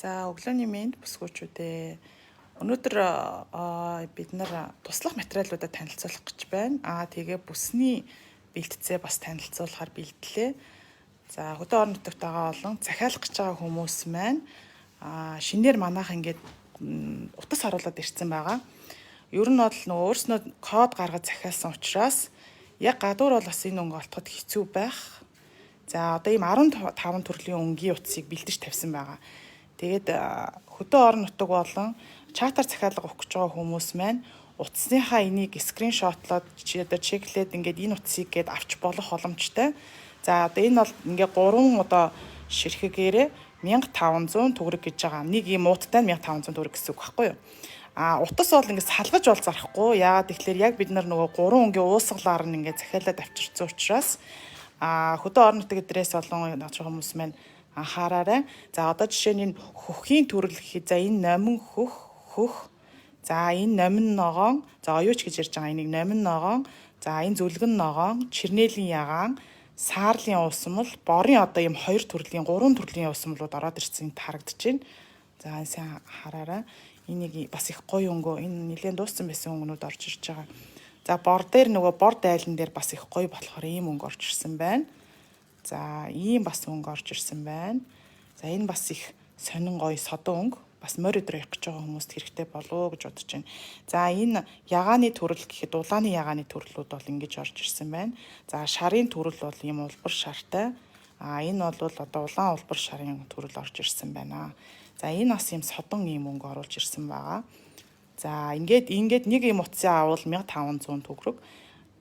За өглөөний мэнд бүсгүүчүүдээ өнөөдөр бид нар туслах материалуудаа танилцуулах гэж байна. Тэгээ бүсний бэлтцээ бас танилцуулахаар бэлдлээ. За хөдөө орон нутагтайгаа болон захиалах гэж байгаа хүмүүс маань шинээр манайх ингээд утас харуулад ирсэн байгаа. Ер нь бол нөгөө өөрснөө код гаргаж захиалсан учраас яг гадуур бол бас энэ өнгө олоход хэцүү байх. За одоо ийм 15 төрлийн өнгийн утсыг бэлдэж тавьсан байгаа. Тэгээд хөдөө орон нутаг болон чатаар захиалга өгөх гэж байгаа хүмүүс маань утасныхаа энийг скриншотлоод чеклээд ингээд энэ утсыг гээд авч болох боломжтой. За одоо энэ бол ингээд 3 одоо ширхэгээрээ 1500 төгрөг гэж байгаа. Нэг ийм ууттай 1500 төгрөг гэсэн үг байхгүй юу? Утас бол ингээд салгаж бол зарахгүй. Яагаад тэгэхээр яг бид нар нөгөө 3 өнгийн уусгалаар нь ингээд захиалаад авчирсан учраас хөдөө орон нутаг эдрээс болон хүмүүс маань анхаараарай. За одоо жишээ нь хөхийн төрөл гэхэд за энэ номин хөх. За энэ номин ногоон. За оюуч гэж ярьж байгаа энийг номин ногоон. За энэ зүлгэн ногоон, чирнэлийн ягаан, саарлын уусмал, борын одоо ийм 2 төрлийн, 3 төрлийн уусмалууд ороод ирсэн харагдаж байна. За сайн хараарай. Энийг бас их гоё өнгөө. Энэ нэлээд дууссан байсан өнгөнүүд орж ирж байгаа. За бор дээр нөгөө бор дайлан дээр бас их гоё болохоор ийм өнгө орж ирсэн байна. За ийм бас өнгө орж ирсэн байна. За энэ бас их сонин гоё содон өнгө. Бас морь өдрөө явах гэж байгаа хүмүүст хэрэгтэй болов гэж бодож байна. За энэ ягааны төрөл гэхэд улааны ягааны төрлүүд бол ингэж орж ирсэн байна. За шарын төрөл бол ийм улбар шартай. Энэ бол одоо улаан улбар шарын төрөл орж ирсэн байна. За энэ бас ийм содон ийм өнгө оруулж ирсэн байгаа. За ингээд нэг ийм утсын аавал 1500 төгрөг.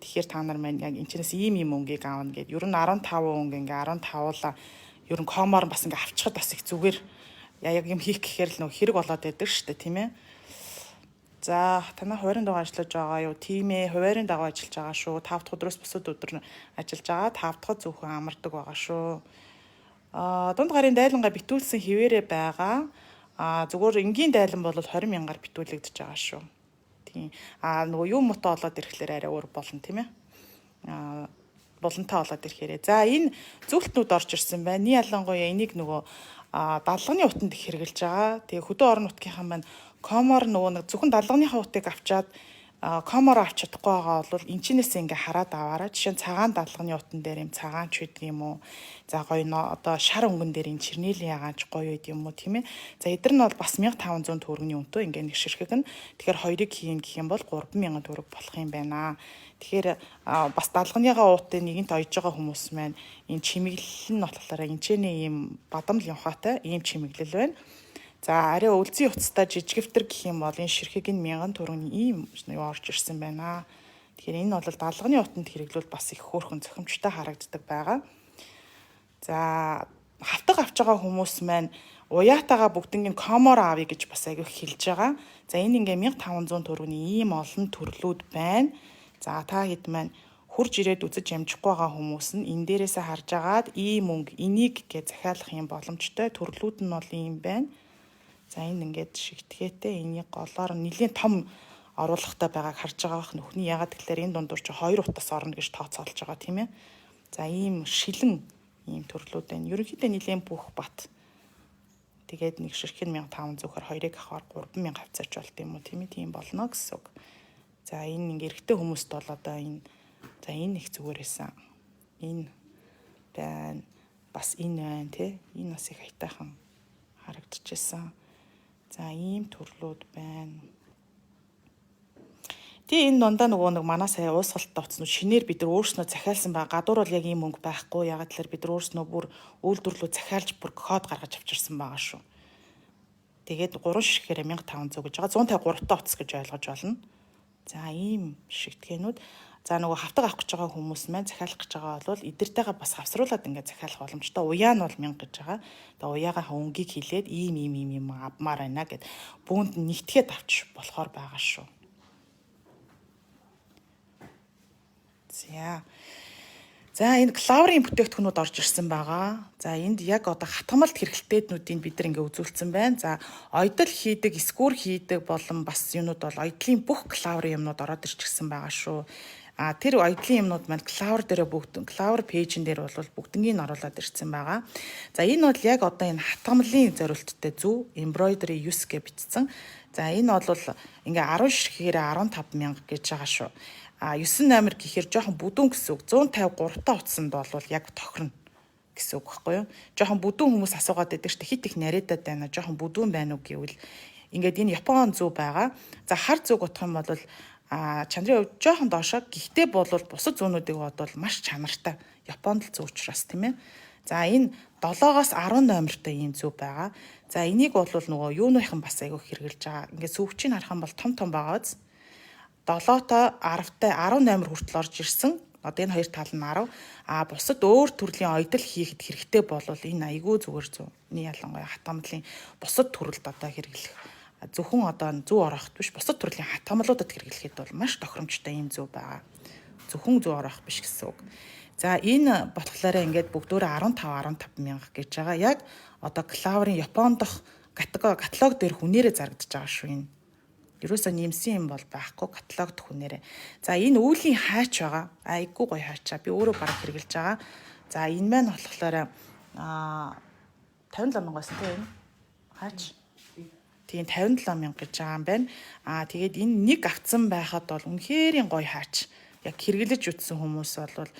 Тэгэхээр та нар маань яг энэчнээс ийм өнгийг аавна гэд. Ер нь 15 өнгө ингээ 15-уулаа ер нь комоор бас ингээ авчихад бас их зүгээр яг юм хийх гэхээр л нөгөө хэрэг болоод байдаг шүү дээ, тийм ээ. За танаа хуваарийн дагуу ажиллаж байгаа юу? Тийм ээ, хуваарийн дагуу ажиллаж байгаа шүү. 5 дахь өдрөөс бусад өдөр ажиллаж байгаа. 5 дахь зөвхөн амардаг байгаа шүү. Дунд гарын дайлангаа битүүлсэн хിവэрэ байгаа. Зүгээр энгийн дайлан бол 20 мянгаар битүүлэгдэж байгаа шүү. Тийм. Нөгөө юм мото олоод ирэхлээр арай өөр болно, тийм ээ. Болонтой олоод ирэхээрээ. За энэ зөвлөлтнүүд орж ирсэн байна. Ни ялангуяа энийг нөгөө даалганы утанд их хэрэгжилж байгаа. Тэгээ хөдөө орон нутгийнхаа маань комоор нөгөө зөвхөн даалганыхаа утыг авчаад комоор авч чадахгүй байгаа бол энэчнээс ингээ хараад аваарай. Жишээ нь цагаан даалганы утан дээр юм цагаан ч гэдэг юм уу. За гоё одоо шар өнгөн дээр энэ чирнэлийн ягаач гоё үед юм уу, тийм ээ. За эдгээр нь бол бас 1500 төгрөгийн үнэтэй ингээ нэг ширхэг нь. Тэгэхээр хоёрыг хийн гэх юм бол 3000 төгрөг болох юм байна. Тэгэхээр бас даалганыхаа уутыг нэгэнт ойж байгаа хүмүүс маань энэ чимэглэл нь болохоор энэчний ийм бадамл явхаатай ийм чимэглэл байна. За арай өлзий утастай жижигвтер гэх юм бол энэ ширхэг нь 1000 төгрөгийн ийм юу орж ирсэн байна. Тэгэхээр энэ бол даалганы утанд хэрэглүүл бас их хөөрхөн зохимжтой харагддаг байгаа. За хавтаг авч байгаа хүмүүс маань уяатаага бүгднийг комоор авъя гэж бас аягүй хэлж байгаа. За энэ ингээ 1500 төгрөгийн ийм олон төрлүүд байна. За та хэд маань хурж ирээд үзэж амжихгүй байгаа хүмүүс нь энэ дээрээсээ харж агаад ийм мөнгө энийг гэж захиалах юм боломжтой төрлүүд нь бол ийм байна. За энэ ингээд шигтгээтэй энийг голоор нэлийн том оруулахтай байгааг харж байгаа бах нөхний ягаад гэхээр энэ дундуур чи 2 утас орно гэж тооцоолж байгаа тийм ээ. За ийм шилэн ийм төрлүүд байна. Ерөнхийдөө нэлийн бүх бат. Тэгээд нэг ширхэг 1500 зөвхөр хоёрыг авахаар 3000 авцаач болт юм уу тийм ээ. Тийм болно гэсэн үг. За энэ ингээ эрэгтэй хүмүүст бол одоо энэ за энэ их зүгээр байсан. Энэ байна. Бас энэ байна тий. Энэ бас их хайтайхан харагдчихсан. За ийм төрлүүд байна. Тэгээ энэ дундаа нөгөө нэг манай сая уусгалттай утаснууд шинээр бид нар өөрснөө захиалсан байгаа. Гадуур бол яг ийм мөнгө байхгүй. Ягаад гэхээр бид нар өөрснөө бүр үйлдвэрлэлөө захиалж бүр код гаргаж авчирсан байгаа шүү. Тэгээд 3 ширхгээрээ 1500 гэж байгаа. 153 та утас гэж ойлгож болно. За ийм шигтгээнүүд. За нөгөө хавтаг авах гэж байгаа хүмүүс маань захиалах гэж байгаа бол эдэртэйгээ бас хавсруулаад ингээд захиалах боломжтой. Уяа нь бол 1000 гэж байгаа. Тэгээ уяагаа өнгийг хилээд ийм авмаар байна гэд бүүнд нэгтгээд авч болохоор байгаа шүү. За энэ клаурын бүтээгдэхүүнүүд орж ирсэн байгаа. За энд яг одоо хатгамалт хэрэглэлтэйднүүдийг бид нар ингээ үзүүлсэн байна. За ойдол хийдэг, скүүр хийдэг болон бас юмнууд бол ойдлын бүх клаурын юмнууд ороод ирчихсэн байгаа шүү. Тэр оёдлын юмнууд маань Clover дээр Clover пэйжин дээр бол бүгднийг нь оруулаад ирсэн байгаа. За энэ бол яг одоо энэ хатгамлын зорилттой зөв embroidery use гэж бичсэн. За энэ бол ингээ 10 ширхгээр 15,000 гэж байгаа шүү. 9 номер гэхээр жоохон бүдүүн гэсэн үг. 153 та утсанд бол яг тохирно гэсэн үг байхгүй юу? Жоохон бүдүүн хүмүүс асуугаад байдаг шүү дээ. Хит их нарийдаад байна. Жоохон бүдүүн байна уу гэвэл ингээд энэ Япон зүг байгаа. За хар зүг утгах юм бол чанарын хувьд жоохон доошоо. Гэхдээ бол бусад зүүнүүдийг бодвол маш чанартай. Японд л зүг учраас тийм ээ. За энэ 7-оос 10 номертой ийм зүг байгаа. За энийг бол нөгөө юуныхан бас айгүй хэрэгжилж байгаа. Ингээд сүвчийг харах юм бол том байгаа биз. 7-той 10-тай 18 хүртэл орж ирсэн. Одоо энэ хоёр тал нь 10. Бусад өөр төрлийн ойдол хийхэд хэрэгтэй бол энэ айгүй зүгээр зүүнний ялангуяа хатгамлын бусад төрөлд одоо хэрэглэх зөвхөн одоо зүү ороохт биш бусад төрлийн хатгамлуудад хэрэглэхэд бол маш тохиромжтой ийм зүү байгаа. Зөвхөн зүү ороох биш гэсэн үг. За энэ болохоор ингээд бүгдөө 15 мянга гэж байгаа. Яг одоо Clover-ын Японд дох каталог дээр хүнээрээ зарагдаж байгаа шүү энэ. Ерөөсөө нэмсэн юм бол байхгүй каталогд хүнээрээ. За энэ үүлийн хайч байгаа. Айгуу гоё хайчаа. Би өөрөө бараг хэрэгжилж байгаа. За энэ маань болохоор 57 мянгаас тийм хайч. Тийм 57 мянга гэж байгаа юм байна. Тэгээд энэ нэг авцсан байхад бол үнэхээр гоё хайч. Яг хэрэглэж үтсэн хүмүүс бол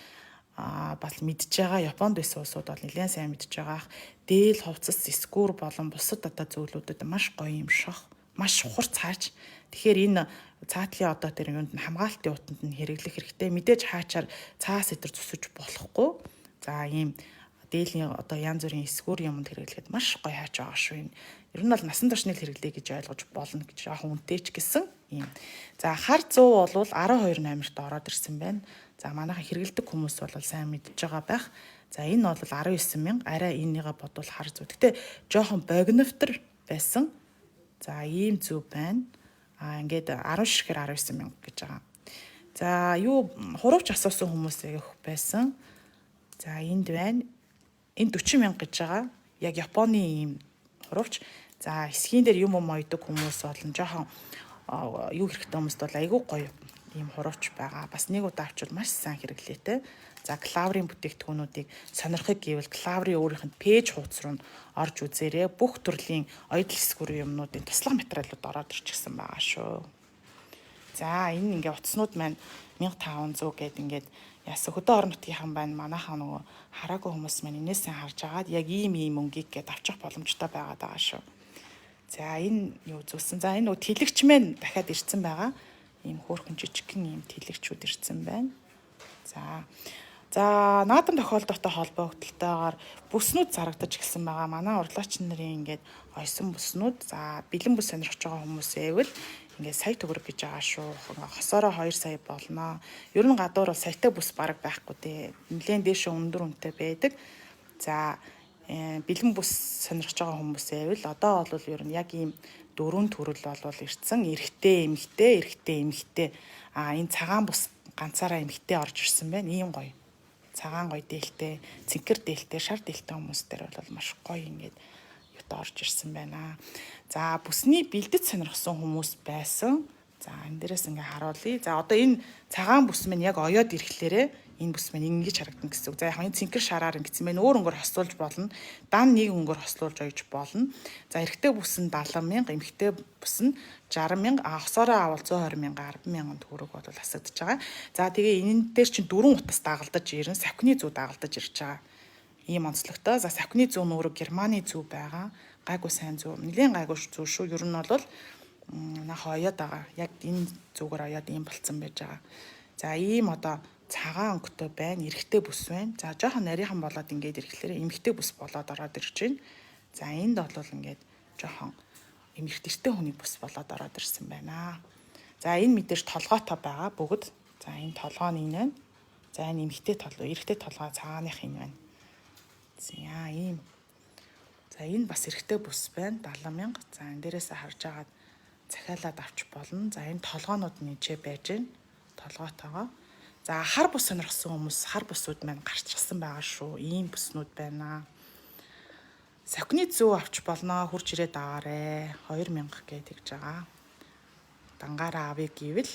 бас мэдж байгаа. Японд байсан улсууд бол нэлээд сайн мэдж байгаа. Дээл хувцас скур болон бусад одоо зөвлөдөд маш гоё юм шах. Маш хурц хааж. Тэгэхээр энэ цаатлын одоо тэр юунд нь хамгаалтын утанд нь хэрэглэх хэрэгтэй. Мэдээж хаачаар цаас өдр зүсэж болохгүй. За ийм дээлийн одоо янз бүрийн эсгүүр юмд хэрэглэхэд маш гоё хааж байгаа шүү энэ. Ер нь бол насан туршны хэрэглэе гэж ойлгож болно гэж жоохон үнэтэй ч гэсэн ийм. За хар 100 бол 12 номерт ороод ирсэн байна. За манайхан хэрэглэдэг хүмүүс бол сайн мэдж байгаа байх. За энэ бол 19 мянга. Арай энийгээ бодвол хар 100. Гэтэ жоохон богиновтор байсан. За ийм зүв байна. Ингээд 10 ширхгээр 19 мянга гэж байгаа. За юу хуравч асуусан хүмүүс их байсан. За энд байна. Энд 40 мянга гэж байгаа. Яг Японы ийм хуравч. За эсхийн дээр юм ойдог хүмүүс бол жоохон юу хэрэгтэй хүмүүст бол айгүй гоё ийм хуравч байгаа. Бас нэг удаа авчвал маш сайн хэрэглээтэй. За Clover-ын бүтээгдэхүүнүүдийг сонирхох гэвэл Clover-ын өөрийнх нь пэйж хуудас руу орж үзээрэй. Бүх төрлийн оёдл эсгүүрийн юмнуудын туслах материалууд ороод ирчихсэн байгаа шүү. За энэ ингээ утаснууд маань 1500 гээд ингээд яасан хөдөө орон нутгийнхан байна. Манайхаа нөгөө хараагүй хүмүүс маань энэс сайн харж агаад яг ийм мөнгөийг гээд авчих боломжтой байгаад байгаа шүү. За энэ юу зүсэн. За энэ нөгөө тэлэгч маань дахиад ирсэн байгаа. Ийм хөөрхөн жижигхэн ийм тэлэгчүүд ирсэн байна. За наадам тохиолдолтой холбогдлолтойгоор бүснүүд зарагдаж эхэлсэн байгаа. Манай урлаач нарын ингээд ойсон бүснүүд. За бэлэн бүс сонирхож байгаа хүмүүс эвэл ингээд сая төгрөг гэж байгаа шүү. Хосоороо 2 сая болно. Ер нь гадуур бол саятай бүс бараг байхгүй дээ. Нэлээд дээш өндөр үнэтэй байдаг. За бэлэн бүс сонирхож байгаа хүмүүс эвэл одоо бол ер нь яг ийм 4 төрөл бол ирсэн. Эрэгтэй, эмэгтэй. Энэ цагаан бүс ганцаараа эмэгтэй орж ирсэн байна. Ийм гоё. Цагаан гоё дээлтэй, цэнхэр дээлтэй, шар дээлтэй хүмүүс дээр бол маш гоё ингээд юутай орж ирсэн байна. За бүсний бэлдэд сонирхсан хүмүүс байсан. За энэ дээрээс ингээ харуулъя. За одоо энэ цагаан бүс минь яг оёод ирэхлээрээ энэ бүс минь ингэж харагдана гэсэн үг. За яг энэ цэнхэр шараар ингэсэн байна. Өөр өнгөөр хослуулж болно. Дан нэг өнгөөр хослуулж ойж болно. За эрэгтэй бүс нь 70 мянга, эмэгтэй бүс нь 60 мянга, хосоороо авал 120 мянга, 10 мянган төгрөг бол асагдж байгаа. За тэгээ энэ дээр чинь 4 утас дагалдаж ирэн савхины зүү дагалдаж ирж байгаа. Ийм онцлогтой. За савхины зүү нь өөрөө Германы зүү байгаа. Гайгүй сайн зүү. Нэлээд гайгүй зүү шүү. Ер нь бол нах оёод байгаа. Яг энэ зүгээр оёод ийм болцсон байж байгаа. За ийм одоо цагаан өнгөтэй байна. Эрэгтэй бүс байна. За жоохон нарийнхан болоод ингээд ирэхлээр эмэгтэй бүс болоод ороод ирж байна. За энд бол ингээд жоохон эмэгтэйтэй хүний бүс болоод ороод ирсэн байна. За энэ мэдээж толгойтой байгаа бүгд. За энэ толгойн энэ байна. За энэ эмэгтэй толгой, эрэгтэй толгой цааных энэ байна. За ийм. За энэ бас эрэгтэй бүс байна. 70 мянга. За энэ дээрээс харж агаад захиалаад авч болно. За энэ толгоонууд нэжээ байж байна. Толгойтойгоо. За хар бус сонирхсан хүмүүс хар бусууд маань гарчсан байгаа шүү. Ийм бүснүүд байна. Савхины зүү авч болно. Хурж ирээд аваарэ. 2000 гээд тэгж байгаа. Дангаараа авъя гэвэл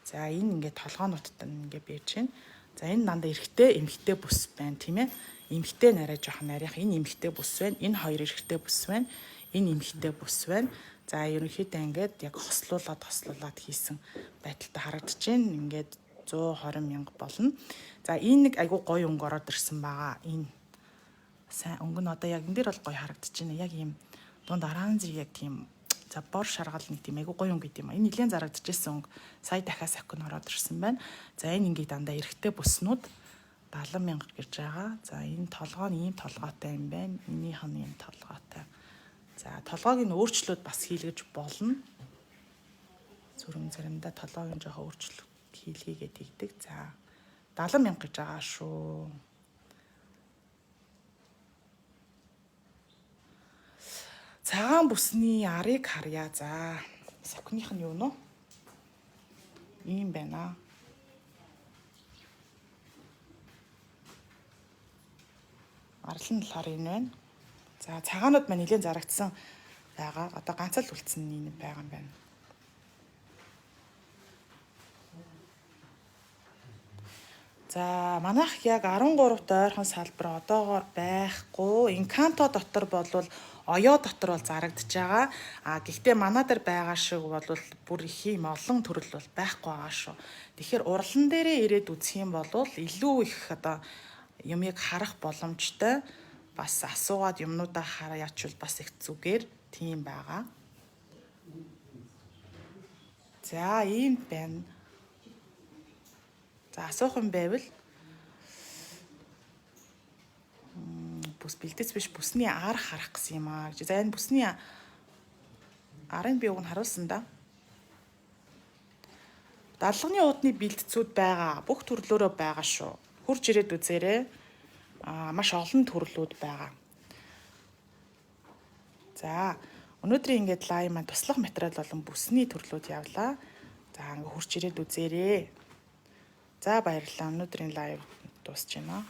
За энэ ингээд толгоонуудтай ингээд бийж байна. За энэ дандаа эрэгтэй эмэгтэй бүс байна тийм ээ. Эмэгтэй нарай жоохон нарийнх. Энэ эмэгтэй бүс байна. Энэ хоёр эрэгтэй бүс байна. Энэ эмэгтэй бүс байна. За ерөнхийдөө ингээд яг хослуулаад хийсэн байдалтай харагдаж байна. Ингээд 120 мянга болно. За энэ нэг айгуу гоё өнгө ороод ирсэн байгаа. Энэ сайн өнгө нь одоо яг энэ дээр бол гоё харагдаж байна. Яг ийм дунд оранж яг тийм за бор шаргал нэг тийм айгуу гоё өнгө гэдэг юм а. Энэ нэлээд зарагдчихсэн өнгө сая дахиас ахин ороод ирсэн байна. За энэ ингээд дандаа эрэгтэй бүснүүд 70 мянга гэж байгаа. За энэ толгой нь ийм толгойтой юм байна. Энийх нь ийм толгойтой. За толгойг нь өөрчлөөд бас хийлгэж болно. Зүрхэм заримдаа толгойг нь жоохон өөрчлөлт хийлгээгээд хийдэг. За 70 мянга гэж байгаа шүү. Цагаан бүсний арыг харъя. За сокных нь юу нөө? Ийм байна. Арал нь болохоор энэ байна. За цагаанууд маань нэлээд зарагдсан байгаа. Одоо ганц л үлдсэн энэ байгаа юм байна. За манайх яг 13-т ойрхон салбар одоогоор байхгүй. Инканто дотор болвол оёо дотор бол зарагдж байгаа. Гэхдээ манай дээр байгаа шиг бол бүр их юм олон төрөл бол байхгүй байгаа шүү. Тэгэхээр урлан дээрээ ирээд үзэх юм бол илүү их одоо юмыг харах боломжтой. Бас асуугаад юмнуудаа харьяачвал бас их зүгээр тийм байгаа. За ийм байна. За асуух юм байвал бүс бэлдэц биш бүсний ар харах гэсэн юм аа гэж. За энэ бүсний арын би уг нь харуулсан да. Дадлганы уудны бэлдцүүд байгаа. Бүх төрлөөрөө байгаа шүү. Хурж ирээд үзээрэй. Маш олон төрлүүд байгаа. За өнөөдрийн ингээд лайв маань туслах материал болон бүсний төрлүүд явлаа. За ингээд хурж ирээд үзээрэй. За баярлалаа. Өнөөдрийн лайв дуусч байна.